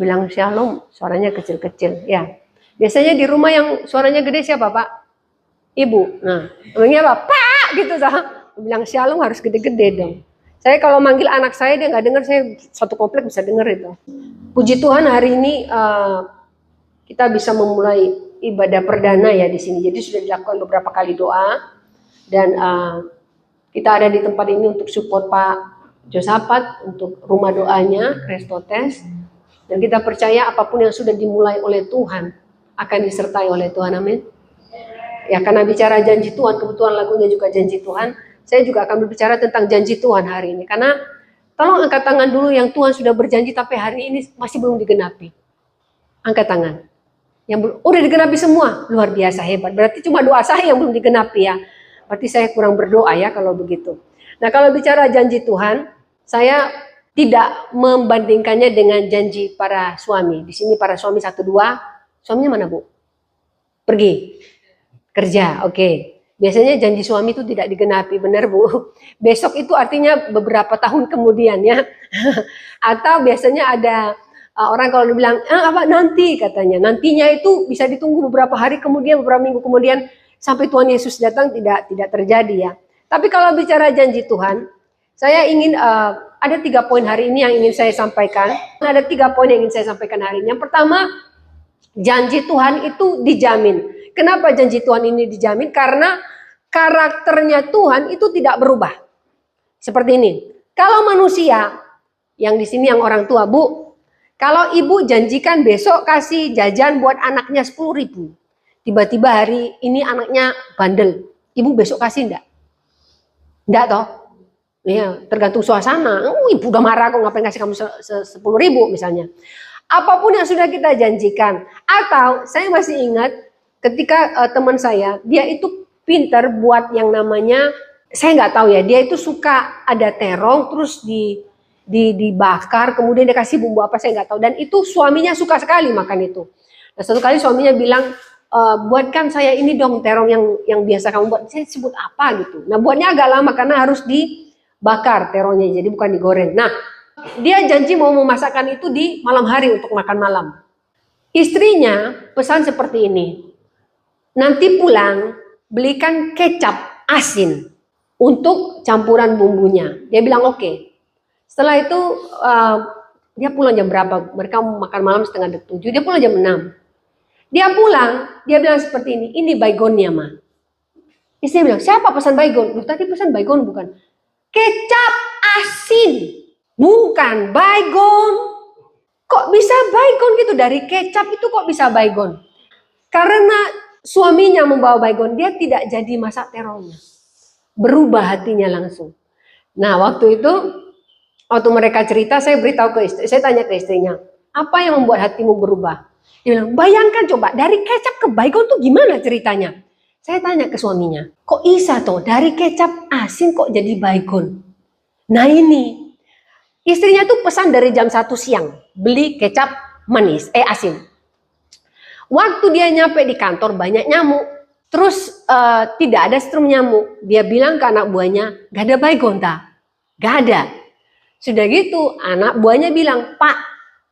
bilang shalom, suaranya kecil-kecil. Ya, biasanya di rumah yang suaranya gede siapa Pak? Ibu. Nah, namanya apa? Pak gitu dah. Bilang shalom harus gede-gede dong. Saya kalau manggil anak saya dia nggak dengar, saya satu komplek bisa dengar itu. Puji Tuhan hari ini kita bisa memulai ibadah perdana ya di sini. Jadi sudah dilakukan beberapa kali doa dan kita ada di tempat ini untuk support Pak Josafat untuk rumah doanya Kristotes. Dan kita percaya apapun yang sudah dimulai oleh Tuhan akan disertai oleh Tuhan, amin. Ya karena bicara janji Tuhan, kebetulan lagunya juga janji Tuhan. Saya juga akan berbicara tentang janji Tuhan hari ini. Karena tolong angkat tangan dulu yang Tuhan sudah berjanji tapi hari ini masih belum digenapi. Angkat tangan. Yang udah digenapi semua, luar biasa hebat. Berarti cuma doa saya yang belum digenapi ya. Berarti saya kurang berdoa ya kalau begitu. Nah kalau bicara janji Tuhan, saya tidak membandingkannya dengan janji para suami. Di sini para suami 1, 2. Suaminya mana Bu? Pergi. Kerja, oke. Biasanya janji suami itu tidak digenapi, benar Bu? Besok itu artinya beberapa tahun kemudian ya. Atau biasanya ada orang kalau dibilang, apa nanti katanya. Nantinya itu bisa ditunggu beberapa hari kemudian, beberapa minggu kemudian sampai Tuhan Yesus datang tidak terjadi ya. Tapi kalau bicara janji Tuhan, saya ingin ada 3 poin hari ini yang ingin saya sampaikan. Ada 3 poin yang ingin saya sampaikan hari ini. Yang pertama, janji Tuhan itu dijamin. Kenapa janji Tuhan ini dijamin? Karena karakternya Tuhan itu tidak berubah. Seperti ini. Kalau manusia, yang di sini yang orang tua, Bu, kalau ibu janjikan besok kasih jajan buat anaknya 10.000. Tiba-tiba hari ini anaknya bandel. Ibu besok kasih enggak? Enggak toh? Ya, tergantung suasana. Ibu udah marah kok ngapain kasih kamu 10.000 misalnya. Apapun yang sudah kita janjikan. Atau saya masih ingat ketika teman saya, dia itu pintar buat yang namanya, saya nggak tahu ya, dia itu suka ada terong terus dibakar, kemudian dia kasih bumbu apa saya nggak tahu. Dan itu suaminya suka sekali makan itu. Nah, satu kali suaminya bilang, buatkan saya ini dong terong yang biasa kamu buat. Saya sebut apa gitu. Nah buatnya agak lama karena harus dibakar terongnya, jadi bukan digoreng. Nah dia janji mau memasakkan itu di malam hari untuk makan malam. Istrinya pesan seperti ini. Nanti pulang belikan kecap asin untuk campuran bumbunya. Dia bilang oke. Setelah itu dia pulang jam berapa? Mereka makan malam setengah 7. Dia pulang jam 6. Dia pulang, dia bilang seperti ini baygonnya mah. Istrinya bilang, siapa pesan baygon? Loh, tadi pesan baygon bukan? Kecap asin, bukan baygon. Kok bisa baygon gitu? Dari kecap itu kok bisa baygon? Karena suaminya membawa baygon, dia tidak jadi masak terongnya. Berubah hatinya langsung. Nah waktu itu, waktu mereka cerita, saya beritahu ke istri, saya tanya ke istrinya, apa yang membuat hatimu berubah? Dia bilang, bayangkan coba, dari kecap ke baygon tuh gimana ceritanya? Saya tanya ke suaminya, kok bisa toh dari kecap asin kok jadi baygon? Nah ini, istrinya tuh pesan dari jam 1 siang, beli kecap manis, asin. Waktu dia nyampe di kantor banyak nyamuk, terus tidak ada strum nyamuk. Dia bilang ke anak buahnya, gak ada baygon tak? Gak ada. Sudah gitu, anak buahnya bilang, Pak,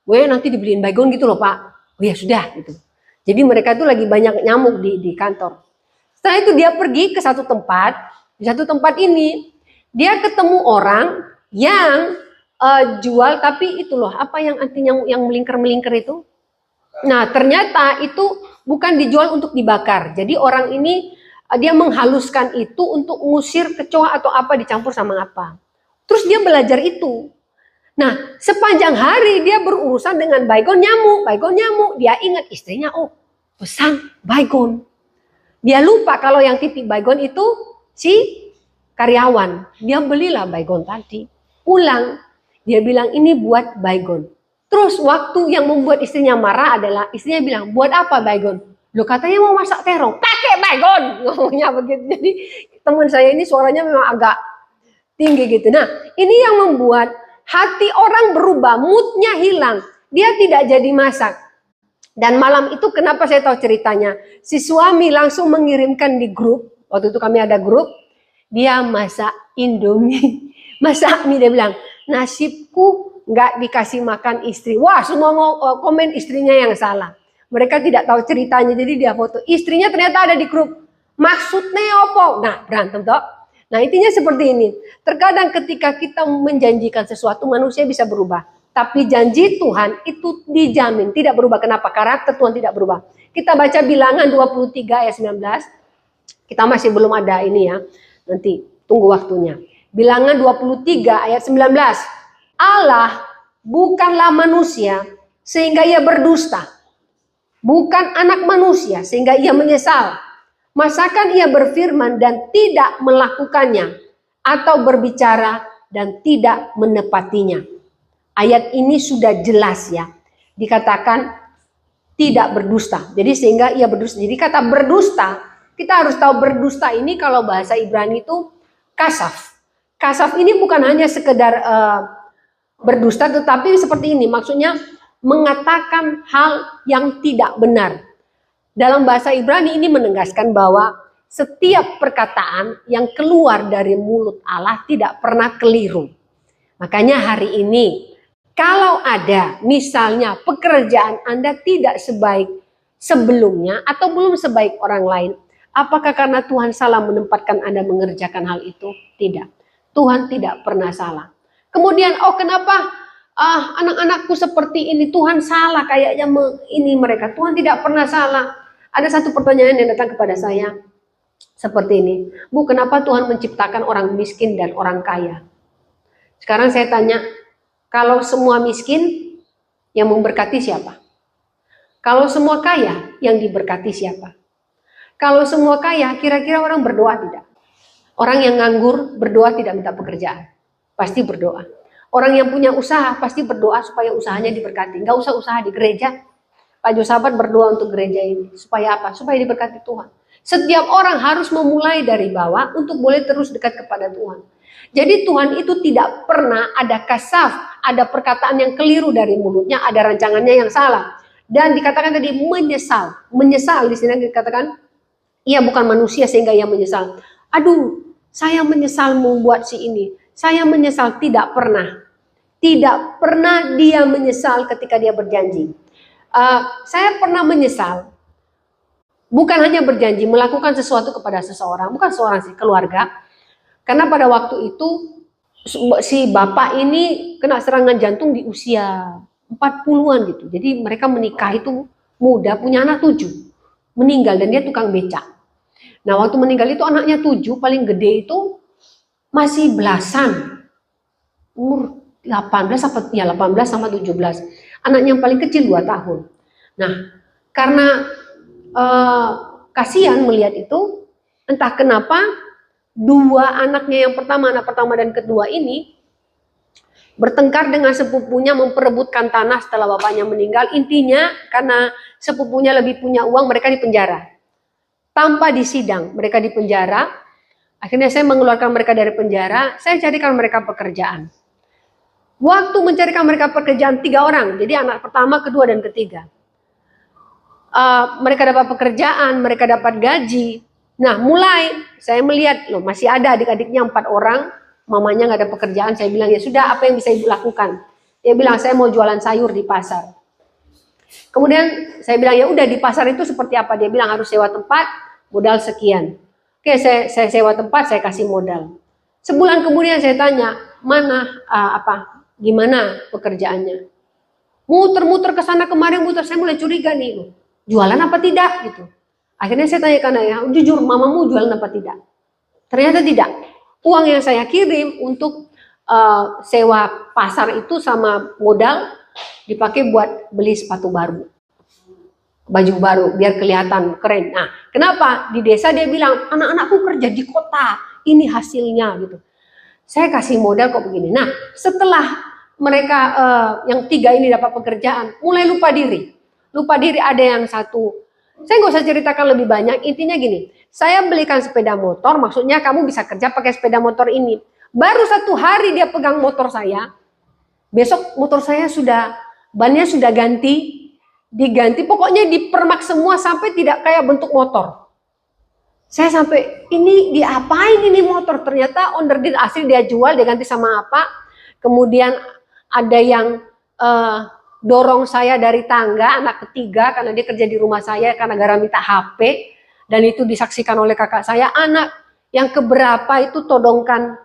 gue nanti dibeliin baygon gitu loh Pak. Oh ya sudah gitu. Jadi mereka tuh lagi banyak nyamuk di kantor. Setelah itu dia pergi ke satu tempat. Di satu tempat ini dia ketemu orang yang jual, tapi itu loh apa yang anti nyamuk yang melingkar-melingkar itu. Nah ternyata itu bukan dijual untuk dibakar. Jadi orang ini dia menghaluskan itu untuk mengusir kecoa atau apa dicampur sama apa. Terus dia belajar itu. Nah, sepanjang hari dia berurusan dengan baygon nyamuk. Dia ingat istrinya, oh pesan baygon. Dia lupa kalau yang titip baygon itu si karyawan. Dia belilah baygon tadi. Pulang, dia bilang ini buat baygon. Terus waktu yang membuat istrinya marah adalah istrinya bilang, buat apa baygon? Loh katanya mau masak terong, pakai baygon. Ngomongnya begitu. Jadi teman saya ini suaranya memang agak tinggi gitu. Nah, ini yang membuat hati orang berubah, moodnya hilang. Dia tidak jadi masak. Dan malam itu kenapa saya tahu ceritanya. Si suami langsung mengirimkan di grup. Waktu itu kami ada grup. Dia masak Indomie. Masak mie, dia bilang, nasibku nggak dikasih makan istri. Wah, semua komen istrinya yang salah. Mereka tidak tahu ceritanya, jadi dia foto. Istrinya ternyata ada di grup. Maksudnya apa? Nah, berantem toh. Nah, intinya seperti ini. Terkadang ketika kita menjanjikan sesuatu, manusia bisa berubah. Tapi janji Tuhan itu dijamin tidak berubah. Kenapa? Karakter Tuhan tidak berubah. Kita baca Bilangan 23 ayat 19. Kita masih belum ada ini ya. Nanti tunggu waktunya. Bilangan 23 ayat 19. Allah bukanlah manusia sehingga ia berdusta. Bukan anak manusia sehingga ia menyesal. Masakan ia berfirman dan tidak melakukannya, atau berbicara dan tidak menepatinya. Ayat ini sudah jelas ya. Dikatakan tidak berdusta. Jadi sehingga ia berdusta. Jadi kata berdusta, kita harus tahu berdusta ini kalau bahasa Ibrani itu kasaf. Kasaf ini bukan hanya sekedar berdusta, tetapi seperti ini. Maksudnya mengatakan hal yang tidak benar. Dalam bahasa Ibrani ini menegaskan bahwa setiap perkataan yang keluar dari mulut Allah tidak pernah keliru. Makanya hari ini, kalau ada misalnya pekerjaan Anda tidak sebaik sebelumnya atau belum sebaik orang lain, apakah karena Tuhan salah menempatkan Anda mengerjakan hal itu? Tidak. Tuhan tidak pernah salah. Kemudian, kenapa anak-anakku seperti ini? Tuhan salah kayaknya ini mereka. Tuhan tidak pernah salah. Ada satu pertanyaan yang datang kepada saya seperti ini. Bu, kenapa Tuhan menciptakan orang miskin dan orang kaya? Sekarang saya tanya, kalau semua miskin, yang memberkati siapa? Kalau semua kaya, yang diberkati siapa? Kalau semua kaya, kira-kira orang berdoa tidak? Orang yang nganggur berdoa tidak minta pekerjaan. Pasti berdoa. Orang yang punya usaha pasti berdoa supaya usahanya diberkati. Nggak usah usaha di gereja. Pak Josabat berdoa untuk gereja ini. Supaya apa? Supaya diberkati Tuhan. Setiap orang harus memulai dari bawah untuk boleh terus dekat kepada Tuhan. Jadi Tuhan itu tidak pernah ada kasaf, ada perkataan yang keliru dari mulutnya, ada rancangannya yang salah. Dan dikatakan tadi menyesal. Menyesal di sini dikatakan, ia bukan manusia sehingga ia menyesal. Aduh, saya menyesal membuat si ini. Saya menyesal, tidak pernah. Tidak pernah dia menyesal ketika dia berjanji. Saya pernah menyesal. Bukan hanya berjanji, melakukan sesuatu kepada seseorang. Bukan seorang sih, keluarga. Karena pada waktu itu, si bapak ini kena serangan jantung di usia 40-an gitu. Jadi mereka menikah itu muda, punya anak 7. Meninggal dan dia tukang becak. Nah waktu meninggal itu anaknya 7, paling gede itu masih belasan, umur 18 sama 17. Anaknya yang paling kecil 2 tahun. Nah, karena kasihan melihat itu, entah kenapa dua anaknya yang pertama, anak pertama dan kedua ini bertengkar dengan sepupunya memperebutkan tanah setelah bapaknya meninggal. Intinya karena sepupunya lebih punya uang, mereka dipenjara. Tanpa disidang, mereka dipenjara. Akhirnya saya mengeluarkan mereka dari penjara, saya carikan mereka pekerjaan. Waktu mencarikan mereka pekerjaan 3 orang, jadi anak pertama, kedua, dan ketiga. Mereka dapat pekerjaan, mereka dapat gaji. Nah mulai saya melihat, loh masih ada adik-adiknya 4 orang, mamanya nggak ada pekerjaan. Saya bilang, ya sudah, apa yang bisa ibu lakukan? Dia bilang, saya mau jualan sayur di pasar. Kemudian saya bilang, ya udah di pasar itu seperti apa? Dia bilang harus sewa tempat, modal sekian. Oke, saya sewa tempat, saya kasih modal. Sebulan kemudian saya tanya, gimana pekerjaannya? Muter-muter ke sana kemarin, saya mulai curiga nih, jualan apa tidak gitu. Akhirnya saya tanyakan ayah, jujur mamamu jualan apa tidak? Ternyata tidak. Uang yang saya kirim untuk sewa pasar itu sama modal dipakai buat beli sepatu baru, baju baru, biar kelihatan keren. Nah, kenapa? Di desa dia bilang, anak-anakku kerja di kota, ini hasilnya gitu. Saya kasih modal kok begini. Nah, setelah mereka yang 3 ini dapat pekerjaan, mulai lupa diri. Lupa diri, ada yang satu. Saya nggak usah ceritakan lebih banyak, intinya gini. Saya belikan sepeda motor, maksudnya kamu bisa kerja pakai sepeda motor ini. Baru 1 hari dia pegang motor saya, besok motor saya bannya sudah diganti, pokoknya dipermak semua sampai tidak kayak bentuk motor. Saya sampai, ini diapain ini motor? Ternyata onderdil asli dia jual, dia ganti sama apa. Kemudian ada yang dorong saya dari tangga, anak ketiga, karena dia kerja di rumah saya karena gara minta HP, dan itu disaksikan oleh kakak saya. Anak yang keberapa itu todongkan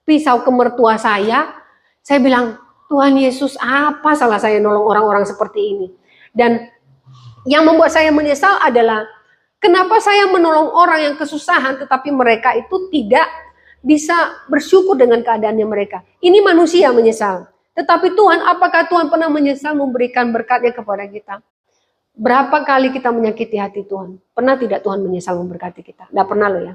pisau ke mertua saya. Saya bilang, Tuhan Yesus, apa salah saya nolong orang-orang seperti ini? Dan yang membuat saya menyesal adalah kenapa saya menolong orang yang kesusahan tetapi mereka itu tidak bisa bersyukur dengan keadaannya mereka. Ini manusia menyesal. Tetapi Tuhan, apakah Tuhan pernah menyesal memberikan berkatnya kepada kita? Berapa kali kita menyakiti hati Tuhan? Pernah tidak Tuhan menyesal memberkati kita? Tidak pernah loh ya.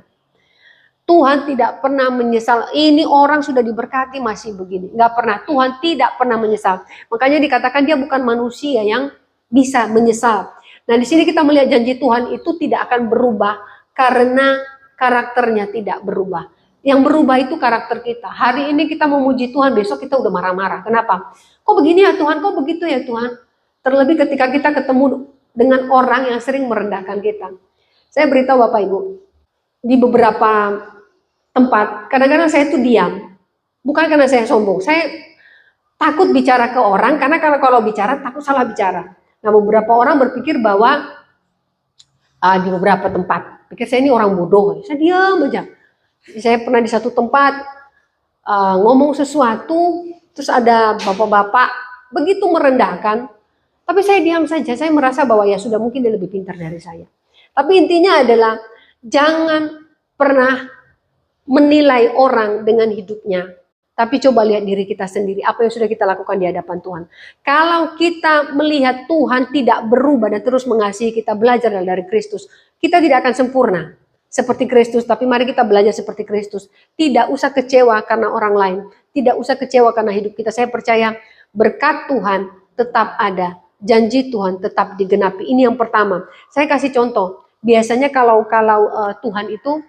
Tuhan tidak pernah menyesal. Ini orang sudah diberkati masih begini. Nggak pernah. Tuhan tidak pernah menyesal. Makanya dikatakan dia bukan manusia yang bisa menyesal. Nah di sini kita melihat janji Tuhan itu tidak akan berubah karena karakternya tidak berubah. Yang berubah itu karakter kita. Hari ini kita memuji Tuhan, besok kita udah marah-marah. Kenapa? Kok begini ya Tuhan? Kok begitu ya Tuhan? Terlebih ketika kita ketemu dengan orang yang sering merendahkan kita. Saya beritahu Bapak Ibu, di beberapa tempat, kadang-kadang saya itu diam. Bukan karena saya sombong, saya takut bicara ke orang, karena kalau bicara takut salah bicara. Nah beberapa orang berpikir bahwa di beberapa tempat, pikir saya ini orang bodoh, saya diam aja. Saya pernah di satu tempat ngomong sesuatu, terus ada bapak-bapak begitu merendahkan, tapi saya diam saja. Saya merasa bahwa ya sudah, mungkin dia lebih pintar dari saya. Tapi intinya adalah jangan pernah menilai orang dengan hidupnya, tapi coba lihat diri kita sendiri, apa yang sudah kita lakukan di hadapan Tuhan. Kalau kita melihat Tuhan tidak berubah dan terus mengasihi kita, belajar dari Kristus, kita tidak akan sempurna seperti Kristus, tapi mari kita belajar seperti Kristus. Tidak usah kecewa karena orang lain, tidak usah kecewa karena hidup kita. Saya percaya berkat Tuhan tetap ada, janji Tuhan tetap digenapi. Ini yang pertama. Saya kasih contoh. Biasanya kalau Tuhan itu,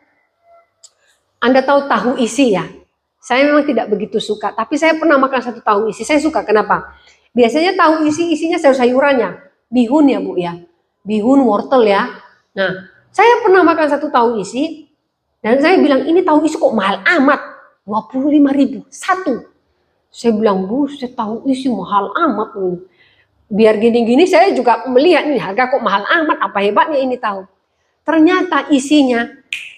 Anda tahu isi ya? Saya memang tidak begitu suka, tapi saya pernah makan satu tahu isi. Saya suka, kenapa? Biasanya tahu isi isinya sayur-sayurannya, bihun ya Bu ya, bihun, wortel ya. Nah, saya pernah makan satu tahu isi, dan saya bilang, ini tahu isi kok mahal amat, 25.000 satu. Saya bilang, Bu, saya tahu isi mahal amat. Biar gini-gini saya juga melihat nih, harga kok mahal amat, apa hebatnya ini tahu. Ternyata isinya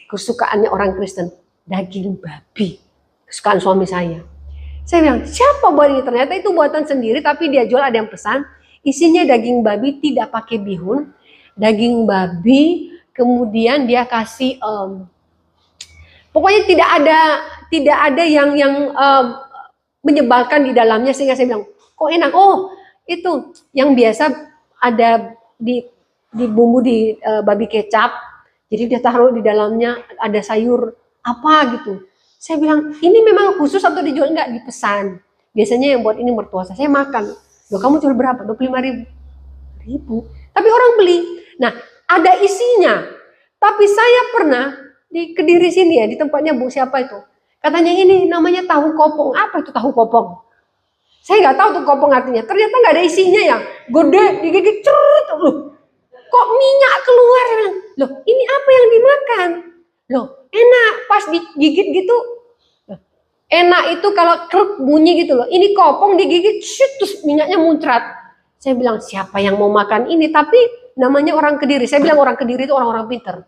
kesukaannya orang Kristen, daging babi, kesukaan suami saya. Saya bilang, siapa buat ini? Ternyata itu buatan sendiri, tapi dia jual, ada yang pesan. Isinya daging babi, tidak pakai bihun, daging babi. Kemudian dia kasih, pokoknya tidak ada yang menyebalkan di dalamnya, sehingga saya bilang, kok enak? Oh, itu yang biasa ada di bumbu di babi kecap. Jadi dia taruh di dalamnya ada sayur apa gitu. Saya bilang, ini memang khusus atau dijual? Enggak, dipesan. Biasanya yang buat ini mertua saya makan. Loh, kamu jual berapa? 25.000. Tapi orang beli. Nah, ada isinya. Tapi saya pernah di Kediri sini ya, di tempatnya Bu siapa itu. Katanya ini namanya tahu kopong. Apa itu tahu kopong? Saya nggak tahu tuh kopong artinya. Ternyata nggak ada isinya ya. Gede, digigit cerut. Loh, kok minyak keluar? Loh, ini apa yang dimakan? Loh, enak. Pas digigit gitu. Enak itu kalau kruk bunyi gitu loh. Ini kopong digigit, shut, terus minyaknya muncrat. Saya bilang, siapa yang mau makan ini? Tapi namanya orang Kediri. Saya bilang orang Kediri itu orang-orang pinter.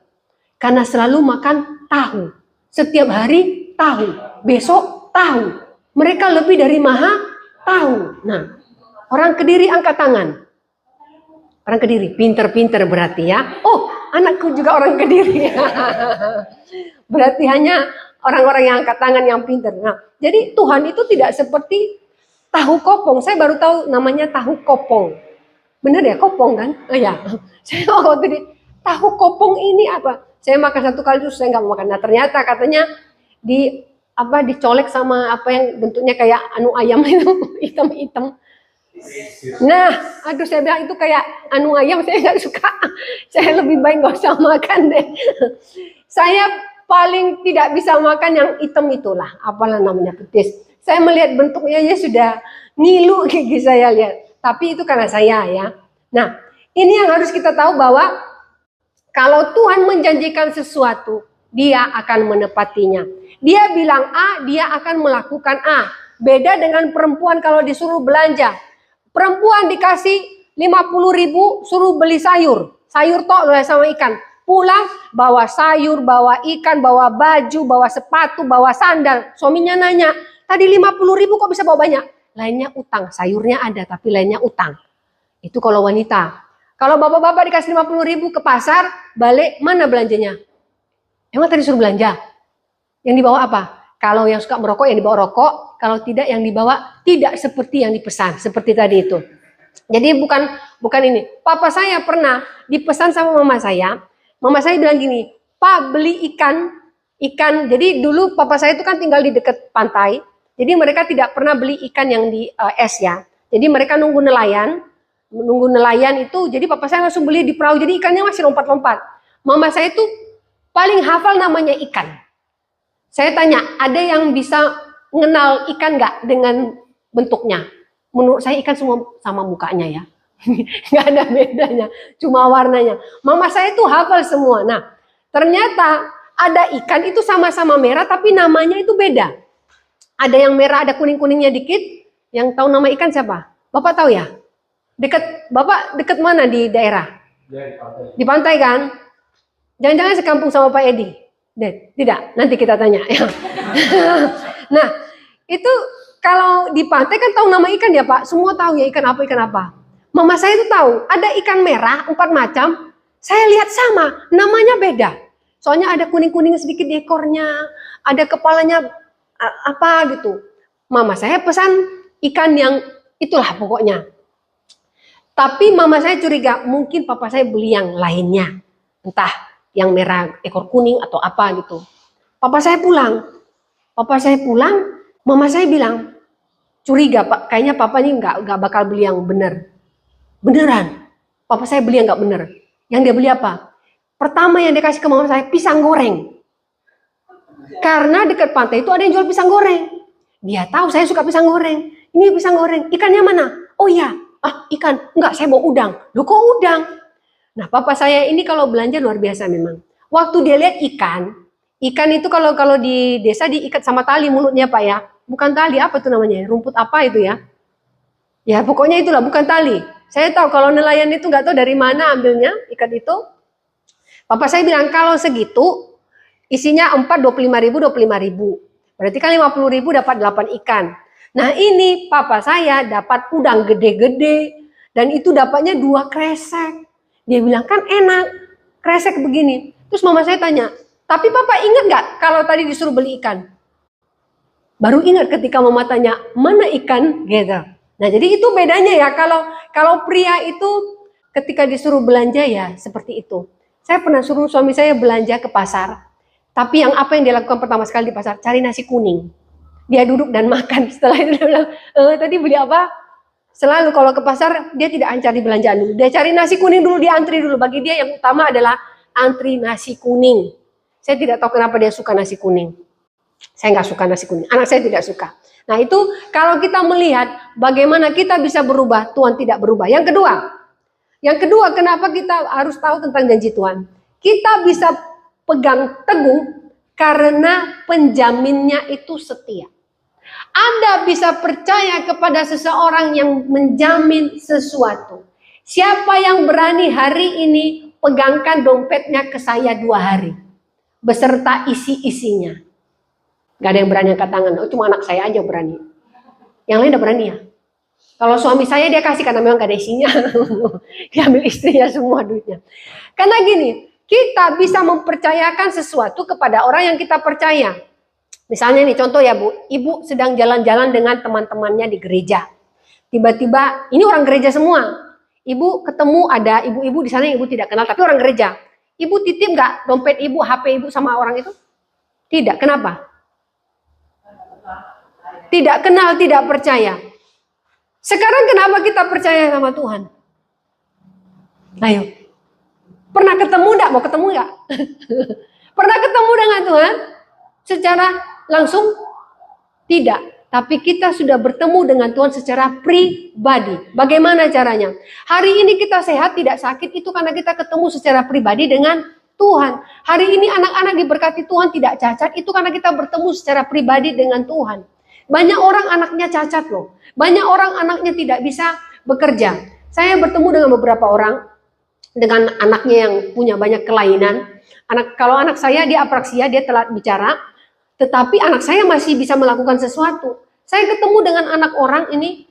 Karena selalu makan tahu. Setiap hari tahu. Besok tahu. Mereka lebih dari maha tahu. Nah, orang Kediri angkat tangan. Orang Kediri, pinter-pinter berarti ya. Oh, anakku juga orang Kediri. Berarti hanya orang-orang yang angkat tangan yang pinter. Nah, jadi Tuhan itu tidak seperti tahu kopong. Saya baru tahu namanya tahu kopong. Benar ya, kopong kan? Oh ya, saya waktu tahu kopong ini apa? Saya makan satu kali terus saya nggak mau makan. Nah ternyata katanya dicolek sama apa yang bentuknya kayak anu ayam itu hitam-hitam. Nah, aduh saya bilang itu kayak anu ayam, saya nggak suka. Saya lebih baik nggak usah makan deh. Saya paling tidak bisa makan yang hitam itulah, apalah namanya, petis. Saya melihat bentuknya ya sudah ngilu gigi saya lihat. Tapi itu karena saya ya. Nah, ini yang harus kita tahu bahwa kalau Tuhan menjanjikan sesuatu, dia akan menepatinya. Dia bilang A, dia akan melakukan A. Beda dengan perempuan kalau disuruh belanja. Perempuan dikasih 50.000 suruh beli sayur. Sayur tok sama ikan. Pulang bawa sayur, bawa ikan, bawa baju, bawa sepatu, bawa sandal. Suaminya nanya, tadi 50.000 kok bisa bawa banyak? Lainnya utang. Sayurnya ada tapi lainnya utang. Itu kalau wanita. Kalau bapak-bapak dikasih 50.000 ke pasar, balik mana belanjanya? Emang tadi suruh belanja? Yang dibawa apa? Kalau yang suka merokok, yang dibawa rokok. Kalau tidak, yang dibawa tidak seperti yang dipesan. Seperti tadi itu. Jadi bukan ini. Papa saya pernah dipesan sama mama saya. Mama saya bilang gini, Pak beli ikan. Jadi dulu papa saya itu kan tinggal di dekat pantai. Jadi mereka tidak pernah beli ikan yang di es ya. Jadi mereka nunggu nelayan itu. Jadi papa saya langsung beli di perahu. Jadi ikannya masih lompat-lompat. Mama saya itu paling hafal namanya ikan. Saya tanya, ada yang bisa mengenal ikan nggak dengan bentuknya? Menurut saya ikan semua sama mukanya ya. Nggak ada bedanya, cuma warnanya. Mama saya tuh hafal semua. Nah, ternyata ada ikan itu sama-sama merah tapi namanya itu beda. Ada yang merah, ada kuning-kuningnya dikit. Yang tahu nama ikan siapa? Bapak tahu ya? Bapak dekat mana di daerah? Ya, di pantai. Di pantai kan? Jangan-jangan sekampung sama Pak Edi? Tidak, nanti kita tanya. Nah, itu kalau di pantai kan tahu nama ikan ya Pak? Semua tahu ya ikan apa. Mama saya itu tahu, ada ikan merah 4 macam. Saya lihat sama, namanya beda. Soalnya ada kuning-kuning sedikit di ekornya, ada kepalanya apa gitu. Mama saya pesan ikan yang itulah pokoknya. Tapi mama saya curiga, mungkin papa saya beli yang lainnya. Entah yang merah ekor kuning atau apa gitu. Papa saya pulang, mama saya bilang, curiga Pak, kayaknya papa ini nggak bakal beli yang benar. Beneran, papa saya beli yang nggak benar. Yang dia beli apa? Pertama yang dia kasih ke mama saya, pisang goreng. Karena dekat pantai itu ada yang jual pisang goreng. Dia tahu saya suka pisang goreng. Ini pisang goreng, ikannya mana? Oh iya, ikan, enggak saya bawa udang. Loh kok udang? Nah, papa saya ini kalau belanja luar biasa memang. Waktu dia lihat ikan itu kalau di desa diikat sama tali mulutnya Pak ya. Bukan tali, apa itu namanya? Rumput apa itu ya? Ya pokoknya itulah, bukan tali. Saya tahu kalau nelayan itu nggak tahu dari mana ambilnya ikat itu. Papa saya bilang kalau segitu isinya 4 25.000. Berarti kan 50.000 dapat 8 ikan. Nah ini papa saya dapat udang gede-gede dan itu dapatnya 2 kresek. Dia bilang kan enak, kresek begini. Terus mama saya tanya, tapi papa ingat gak kalau tadi disuruh beli ikan? Baru ingat ketika mama tanya, mana ikan? Gitu. Nah jadi itu bedanya ya, kalau pria itu ketika disuruh belanja ya seperti itu. Saya pernah suruh suami saya belanja ke pasar. Tapi apa yang dia lakukan pertama sekali di pasar? Cari nasi kuning. Dia duduk dan makan. Setelah itu dia bilang, tadi beli apa? Selalu kalau ke pasar, dia tidak cari belanjaan dulu. Dia cari nasi kuning dulu, dia antri dulu. Bagi dia yang utama adalah antri nasi kuning. Saya tidak tahu kenapa dia suka nasi kuning. Saya nggak suka nasi kuning. Anak saya tidak suka. Nah itu kalau kita melihat bagaimana kita bisa berubah, Tuhan tidak berubah. Yang kedua, kenapa kita harus tahu tentang janji Tuhan? Kita bisa pegang teguh karena penjaminnya itu setia. Anda bisa percaya kepada seseorang yang menjamin sesuatu. Siapa yang berani hari ini pegangkan dompetnya ke saya 2 hari. Beserta isi-isinya. Gak ada yang berani angkat tangan. Oh, cuma anak saya aja berani. Yang lain udah berani ya. Kalau suami saya dia kasih karena memang gak ada isinya. Dia ambil istrinya semua duitnya. Karena gini, kita bisa mempercayakan sesuatu kepada orang yang kita percaya. Misalnya nih contoh ya Bu, ibu sedang jalan-jalan dengan teman-temannya di gereja. Tiba-tiba, ini orang gereja semua. Ibu ketemu ada ibu-ibu di sana yang ibu tidak kenal, tapi orang gereja. Ibu titip nggak dompet ibu, HP ibu sama orang itu? Tidak, kenapa? Tidak kenal, tidak percaya. Sekarang kenapa kita percaya sama Tuhan? Ayo. Pernah ketemu enggak? Mau ketemu enggak? Pernah ketemu dengan Tuhan? Secara langsung? Tidak. Tapi kita sudah bertemu dengan Tuhan secara pribadi. Bagaimana caranya? Hari ini kita sehat, tidak sakit, itu karena kita ketemu secara pribadi dengan Tuhan. Hari ini anak-anak diberkati Tuhan tidak cacat, itu karena kita bertemu secara pribadi dengan Tuhan. Banyak orang anaknya cacat loh. Banyak orang anaknya tidak bisa bekerja. Saya bertemu dengan beberapa orang dengan anaknya yang punya banyak kelainan. Kalau anak saya dia apraksia, dia telat bicara, tetapi anak saya masih bisa melakukan sesuatu. Saya ketemu dengan anak orang ini,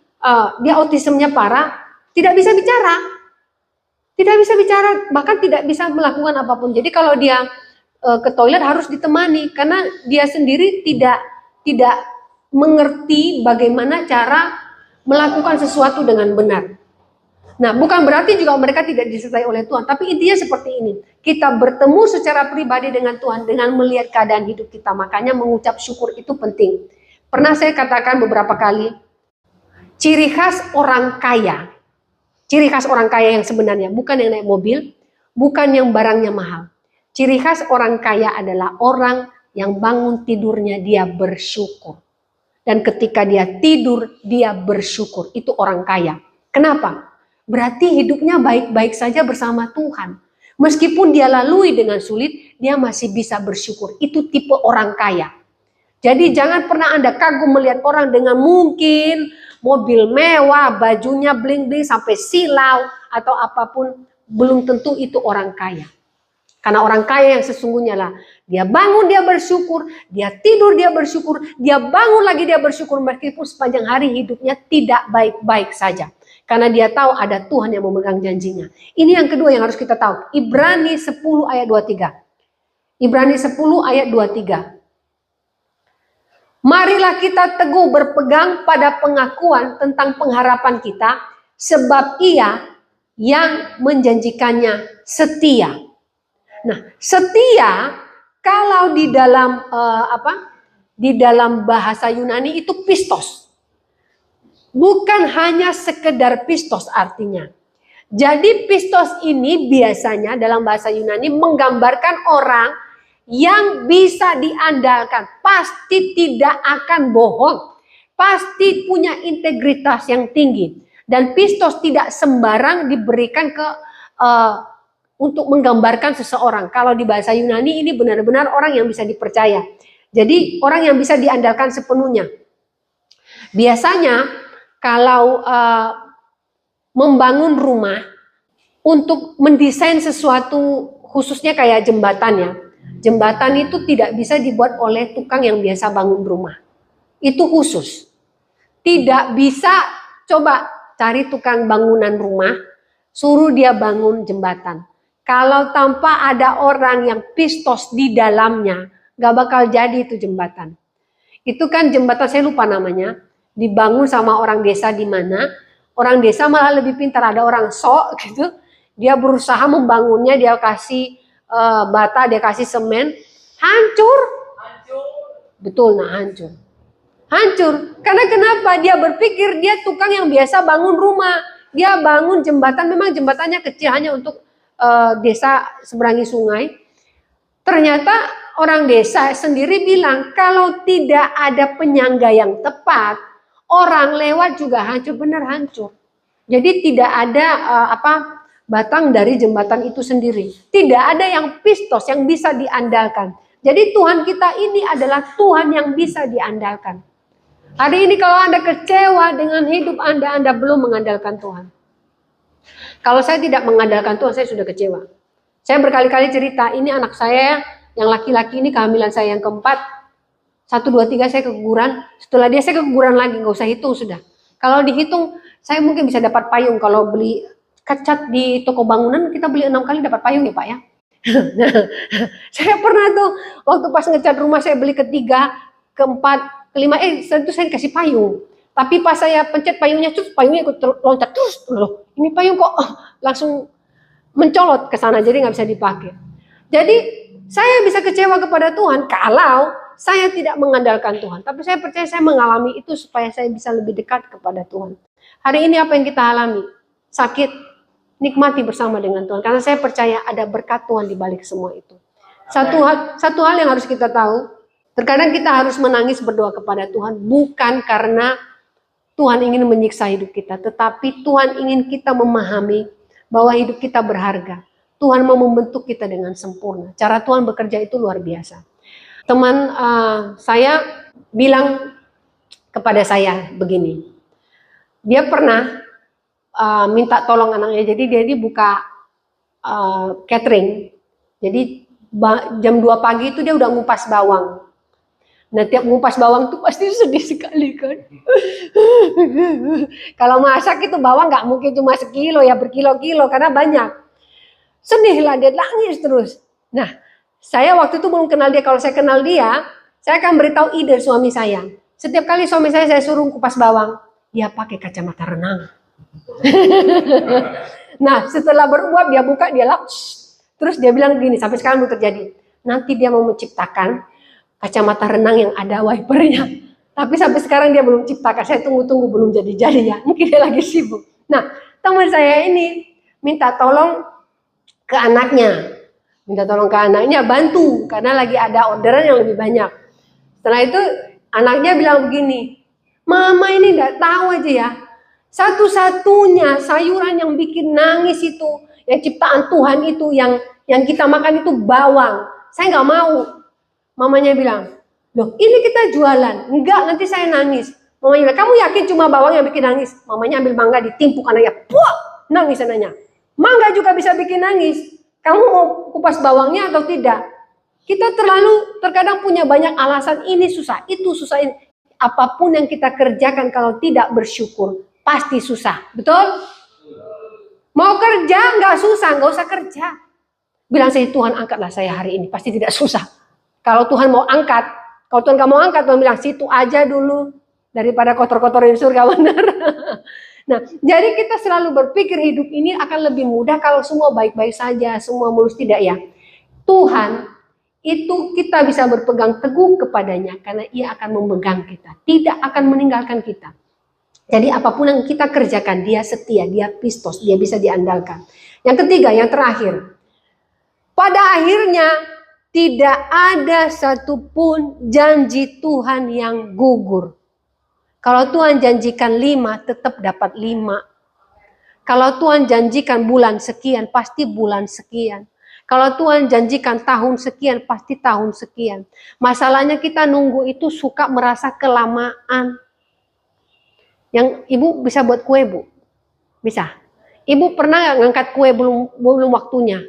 dia autismnya parah, tidak bisa bicara, bahkan tidak bisa melakukan apapun. Jadi kalau dia ke toilet harus ditemani karena dia sendiri tidak mengerti bagaimana cara melakukan sesuatu dengan benar. Nah, bukan berarti juga mereka tidak disertai oleh Tuhan, tapi intinya seperti ini. Kita bertemu secara pribadi dengan Tuhan dengan melihat keadaan hidup kita. Makanya mengucap syukur itu penting. Pernah saya katakan beberapa kali, ciri khas orang kaya yang sebenarnya bukan yang naik mobil, bukan yang barangnya mahal. Ciri khas orang kaya adalah orang yang bangun tidurnya dia bersyukur. Dan ketika dia tidur, dia bersyukur. Itu orang kaya. Kenapa? Berarti hidupnya baik-baik saja bersama Tuhan. Meskipun dia lalui dengan sulit, dia masih bisa bersyukur. Itu tipe orang kaya. Jadi jangan pernah Anda kagum melihat orang dengan mungkin mobil mewah, bajunya bling-bling sampai silau atau apapun. Belum tentu itu orang kaya. Karena orang kaya yang sesungguhnya lah, dia bangun dia bersyukur, dia tidur dia bersyukur, dia bangun lagi dia bersyukur meskipun sepanjang hari hidupnya tidak baik-baik saja. Karena dia tahu ada Tuhan yang memegang janjinya. Ini yang kedua yang harus kita tahu. Ibrani 10 ayat 23. Ibrani 10 ayat 23. Marilah kita teguh berpegang pada pengakuan tentang pengharapan kita, sebab Ia yang menjanjikannya setia. Nah, setia kalau di dalam di dalam bahasa Yunani itu pistos. Bukan hanya sekedar pistos artinya. Jadi pistos ini biasanya dalam bahasa Yunani menggambarkan orang yang bisa diandalkan, pasti tidak akan bohong, pasti punya integritas yang tinggi. Dan pistos tidak sembarang diberikan untuk menggambarkan seseorang. Kalau di bahasa Yunani ini benar-benar orang yang bisa dipercaya. Jadi orang yang bisa diandalkan sepenuhnya. Biasanya kalau membangun rumah untuk mendesain sesuatu khususnya kayak jembatan ya. Jembatan itu tidak bisa dibuat oleh tukang yang biasa bangun rumah. Itu khusus. Tidak bisa coba cari tukang bangunan rumah, suruh dia bangun jembatan. Kalau tanpa ada orang yang pistos di dalamnya, gak bakal jadi itu jembatan. Itu kan jembatan saya lupa namanya, dibangun sama orang desa di mana. Orang desa malah lebih pintar, ada orang sok gitu. Dia berusaha membangunnya, dia kasih bata, dia kasih semen, hancur. Betul, nah hancur. Hancur. Karena kenapa? Dia berpikir dia tukang yang biasa bangun rumah. Dia bangun jembatan, memang jembatannya kecil hanya untuk desa seberangi sungai. Ternyata orang desa sendiri bilang kalau tidak ada penyangga yang tepat, orang lewat juga hancur, benar hancur. Jadi tidak ada batang dari jembatan itu sendiri. Tidak ada yang pistos yang bisa diandalkan. Jadi Tuhan kita ini adalah Tuhan yang bisa diandalkan. Hari ini kalau Anda kecewa dengan hidup Anda belum mengandalkan Tuhan. Kalau saya tidak mengandalkan Tuhan, saya sudah kecewa. Saya berkali-kali cerita, ini anak saya yang laki-laki ini kehamilan saya yang keempat. 1, 2, 3 saya keguguran. Setelah dia saya keguguran lagi, nggak usah hitung sudah. Kalau dihitung, saya mungkin bisa dapat payung. Kalau beli kacat di toko bangunan, kita beli 6 kali dapat payung ya Pak ya. Saya pernah tuh, waktu pas ngecat rumah saya beli ketiga, keempat, kelima, itu saya dikasih payung. Tapi pas saya pencet payungnya, terus payungnya ikut loncat terus. Loh, ini payung kok langsung mencolot ke sana, jadi nggak bisa dipakai. Jadi saya bisa kecewa kepada Tuhan kalau saya tidak mengandalkan Tuhan. Tapi saya percaya saya mengalami itu supaya saya bisa lebih dekat kepada Tuhan. Hari ini apa yang kita alami? Sakit, nikmati bersama dengan Tuhan. Karena saya percaya ada berkat Tuhan di balik semua itu. Satu hal yang harus kita tahu, terkadang kita harus menangis berdoa kepada Tuhan bukan karena Tuhan ingin menyiksa hidup kita, tetapi Tuhan ingin kita memahami bahwa hidup kita berharga. Tuhan mau membentuk kita dengan sempurna. Cara Tuhan bekerja itu luar biasa. Teman saya bilang, kepada saya begini. Dia pernah minta tolong anaknya, jadi dia buka catering. Jadi jam 2 pagi itu dia udah ngupas bawang. Nah, tiap ngupas bawang tuh pasti sedih sekali kan. Kalau masak itu bawang nggak mungkin cuma sekilo ya, berkilo-kilo karena banyak. Sedih lah, dia nangis terus. Nah, saya waktu itu belum kenal dia. Kalau saya kenal dia, saya akan beritahu ide suami saya. Setiap kali suami saya suruh kupas bawang, dia pakai kacamata renang. Nah, setelah beruap dia buka, dia lap, terus dia bilang gini, sampai sekarang belum terjadi. Nanti dia mau menciptakan kacamata renang yang ada wipernya. Tapi sampai sekarang dia belum ciptakan. Saya tunggu-tunggu belum jadi-jadi ya. Mungkin dia lagi sibuk. Nah, teman saya ini minta tolong ke anaknya. Minta tolong ke anaknya bantu karena lagi ada orderan yang lebih banyak. Setelah itu anaknya bilang begini, "Mama ini enggak tahu aja ya. Satu-satunya sayuran yang bikin nangis itu, yang ciptaan Tuhan itu, yang kita makan itu bawang. Saya nggak mau." Mamanya bilang, "Loh, ini kita jualan." "Enggak, nanti saya nangis." Mamanya bilang, "Kamu yakin cuma bawang yang bikin nangis?" Mamanya ambil mangga ditimpuk anaknya, puak, nangis anaknya. Mangga juga bisa bikin nangis. Kamu mau kupas bawangnya atau tidak? Kita terkadang punya banyak alasan, ini susah, itu susah, ini. Apapun yang kita kerjakan kalau tidak bersyukur, pasti susah, betul? Mau kerja nggak susah, nggak usah kerja. Bilang saya, "Tuhan angkatlah saya hari ini," pasti tidak susah. Kalau Tuhan mau angkat, kalau Tuhan nggak mau angkat, Tuhan bilang situ aja dulu daripada kotor-kotorin surga, benar. Nah, jadi kita selalu berpikir hidup ini akan lebih mudah kalau semua baik-baik saja, semua mulus, tidak ya. Tuhan itu kita bisa berpegang teguh kepadanya karena Ia akan memegang kita, tidak akan meninggalkan kita. Jadi apapun yang kita kerjakan, Dia setia, Dia pistos, Dia bisa diandalkan. Yang ketiga, yang terakhir, pada akhirnya tidak ada satupun janji Tuhan yang gugur. Kalau Tuhan janjikan 5, tetap dapat 5. Kalau Tuhan janjikan bulan sekian, pasti bulan sekian. Kalau Tuhan janjikan tahun sekian, pasti tahun sekian. Masalahnya kita nunggu itu suka merasa kelamaan. Yang ibu bisa buat kue, Bu? Bisa. Ibu pernah nggak ngangkat kue belum waktunya?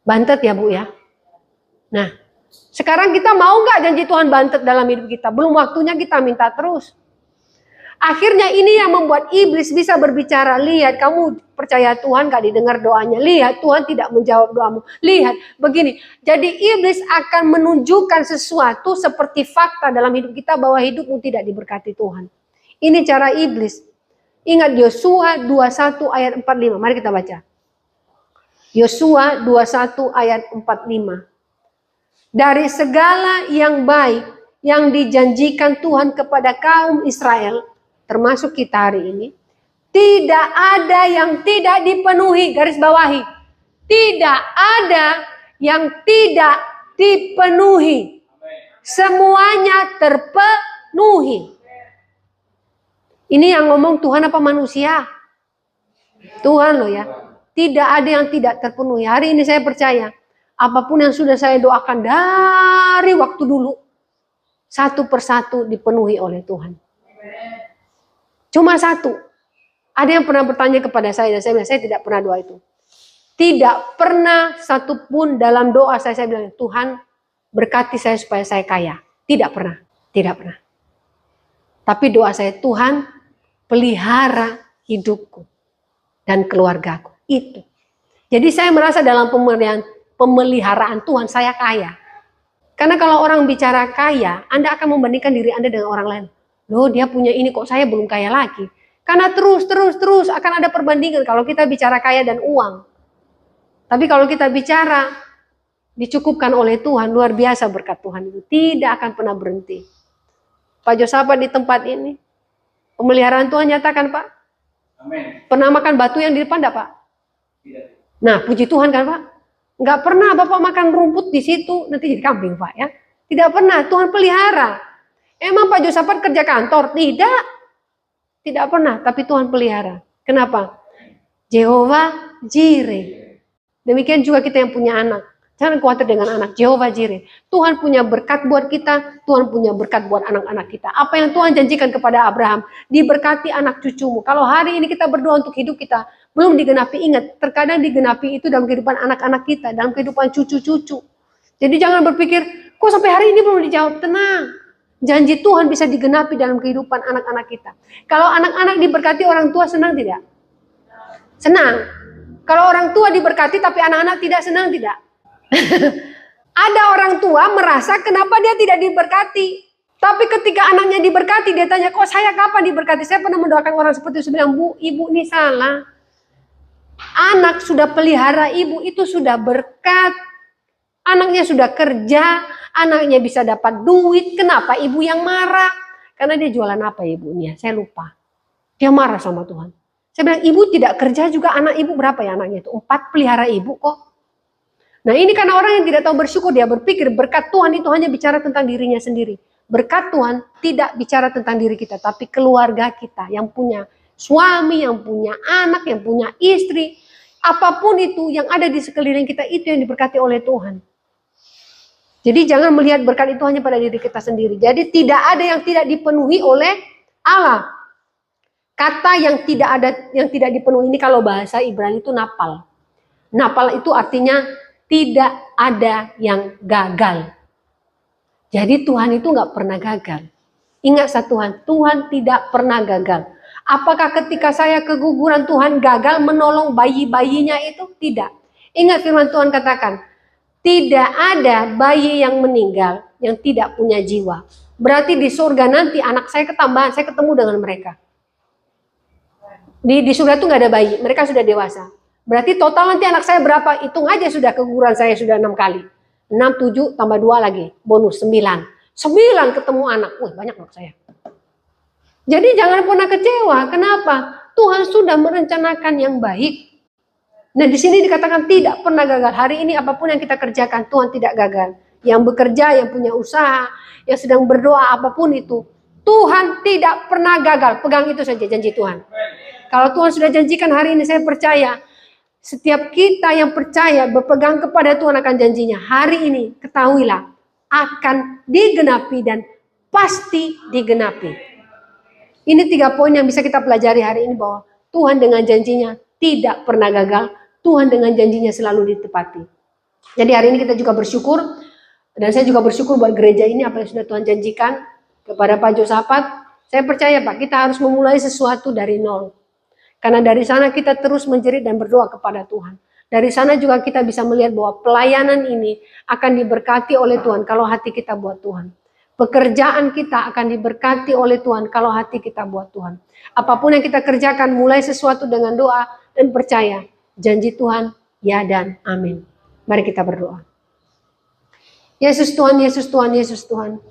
Bantet ya, Bu ya? Nah, sekarang kita mau nggak janji Tuhan bantet dalam hidup kita? Belum waktunya kita minta terus. Akhirnya ini yang membuat iblis bisa berbicara. Lihat, kamu percaya Tuhan gak didengar doanya. Lihat, Tuhan tidak menjawab doamu. Lihat, begini. Jadi iblis akan menunjukkan sesuatu seperti fakta dalam hidup kita bahwa hidupmu tidak diberkati Tuhan. Ini cara iblis. Ingat Yosua 21 ayat 45. Mari kita baca. Yosua 21 ayat 45. Dari segala yang baik yang dijanjikan Tuhan kepada kaum Israel, termasuk kita hari ini, tidak ada yang tidak dipenuhi. Garis bawahi, tidak ada yang tidak dipenuhi. Semuanya terpenuhi. Ini yang ngomong Tuhan apa manusia? Tuhan loh ya. Tidak ada yang tidak terpenuhi. Hari ini saya percaya, apapun yang sudah saya doakan dari waktu dulu, satu persatu dipenuhi oleh Tuhan. Cuma satu. Ada yang pernah bertanya kepada saya dan saya bilang, saya tidak pernah doa itu. Tidak pernah satupun dalam doa saya bilang, Tuhan berkati saya supaya saya kaya. Tidak pernah. Tidak pernah. Tapi doa saya, Tuhan pelihara hidupku dan keluargaku. Itu. Jadi saya merasa dalam pemeliharaan Tuhan saya kaya. Karena kalau orang bicara kaya, Anda akan membandingkan diri Anda dengan orang lain. Loh, dia punya ini kok saya belum kaya lagi. Karena terus akan ada perbandingan kalau kita bicara kaya dan uang. Tapi kalau kita bicara dicukupkan oleh Tuhan, luar biasa berkat Tuhan itu. Tidak akan pernah berhenti. Pak Josafat di tempat ini, pemeliharaan Tuhan nyatakan, Pak. Amin. Pernah makan batu yang di depan enggak, Pak? Tidak. Nah, puji Tuhan kan, Pak? Enggak pernah Bapak makan rumput di situ, nanti jadi kambing, Pak ya. Tidak pernah, Tuhan pelihara. Emang Pak Josafat kerja kantor? Tidak. Tidak pernah, tapi Tuhan pelihara. Kenapa? Jehovah Jireh. Demikian juga kita yang punya anak. Jangan khawatir dengan anak. Jehovah Jireh. Tuhan punya berkat buat kita. Tuhan punya berkat buat anak-anak kita. Apa yang Tuhan janjikan kepada Abraham. Diberkati anak cucumu. Kalau hari ini kita berdoa untuk hidup kita. Belum digenapi. Ingat. Terkadang digenapi itu dalam kehidupan anak-anak kita. Dalam kehidupan cucu-cucu. Jadi jangan berpikir. Kok sampai hari ini belum dijawab? Tenang. Janji Tuhan bisa digenapi dalam kehidupan anak-anak kita. Kalau anak-anak diberkati, orang tua senang tidak? Senang. Kalau orang tua diberkati tapi anak-anak tidak senang tidak? Ada orang tua merasa kenapa dia tidak diberkati. Tapi ketika anaknya diberkati, dia tanya, kok saya kapan diberkati? Saya pernah mendoakan orang seperti itu, saya bilang, Bu, ibu ini salah. Anak sudah pelihara ibu itu sudah berkat. Anaknya sudah kerja, anaknya bisa dapat duit. Kenapa ibu yang marah? Karena dia jualan apa ibunya? Saya lupa. Dia marah sama Tuhan. Saya bilang, ibu tidak kerja juga, anak ibu berapa ya anaknya itu? 4 pelihara ibu kok. Nah ini karena orang yang tidak tahu bersyukur, dia berpikir berkat Tuhan itu hanya bicara tentang dirinya sendiri. Berkat Tuhan tidak bicara tentang diri kita, tapi keluarga kita yang punya suami, yang punya anak, yang punya istri. Apapun itu yang ada di sekeliling kita itu yang diberkati oleh Tuhan. Jadi jangan melihat berkat itu hanya pada diri kita sendiri. Jadi tidak ada yang tidak dipenuhi oleh Allah. Kata yang tidak dipenuhi ini kalau bahasa Ibrani itu napal. Napal itu artinya tidak ada yang gagal. Jadi Tuhan itu nggak pernah gagal. Ingat satu Tuhan, Tuhan tidak pernah gagal. Apakah ketika saya keguguran Tuhan gagal menolong bayi-bayinya itu? Tidak. Ingat firman Tuhan katakan, tidak ada bayi yang meninggal yang tidak punya jiwa. Berarti di surga nanti anak saya ketambahan, saya ketemu dengan mereka. Di surga itu nggak ada bayi, mereka sudah dewasa. Berarti total nanti anak saya berapa? Hitung aja sudah keguguran saya sudah 6 kali. 6, 7, tambah 2 lagi. Bonus 9. 9 ketemu anak. Wah banyak anak saya. Jadi jangan pernah kecewa. Kenapa? Tuhan sudah merencanakan yang baik. Nah di sini dikatakan tidak pernah gagal. Hari ini apapun yang kita kerjakan Tuhan tidak gagal. Yang bekerja, yang punya usaha, yang sedang berdoa apapun itu. Tuhan tidak pernah gagal. Pegang itu saja janji Tuhan. Kalau Tuhan sudah janjikan hari ini saya percaya. Setiap kita yang percaya berpegang kepada Tuhan akan janjinya. Hari ini ketahuilah akan digenapi dan pasti digenapi. Ini 3 poin yang bisa kita pelajari hari ini bahwa Tuhan dengan janjinya tidak pernah gagal. Tuhan dengan janjinya selalu ditepati. Jadi hari ini kita juga bersyukur. Dan saya juga bersyukur buat gereja ini apa yang sudah Tuhan janjikan kepada Pak Josafat. Saya percaya Pak kita harus memulai sesuatu dari nol. Karena dari sana kita terus menjerit dan berdoa kepada Tuhan. Dari sana juga kita bisa melihat bahwa pelayanan ini akan diberkati oleh Tuhan kalau hati kita buat Tuhan. Pekerjaan kita akan diberkati oleh Tuhan kalau hati kita buat Tuhan. Apapun yang kita kerjakan mulai sesuatu dengan doa dan percaya. Janji Tuhan ya dan amin. Mari kita berdoa. Yesus Tuhan, Yesus Tuhan, Yesus Tuhan.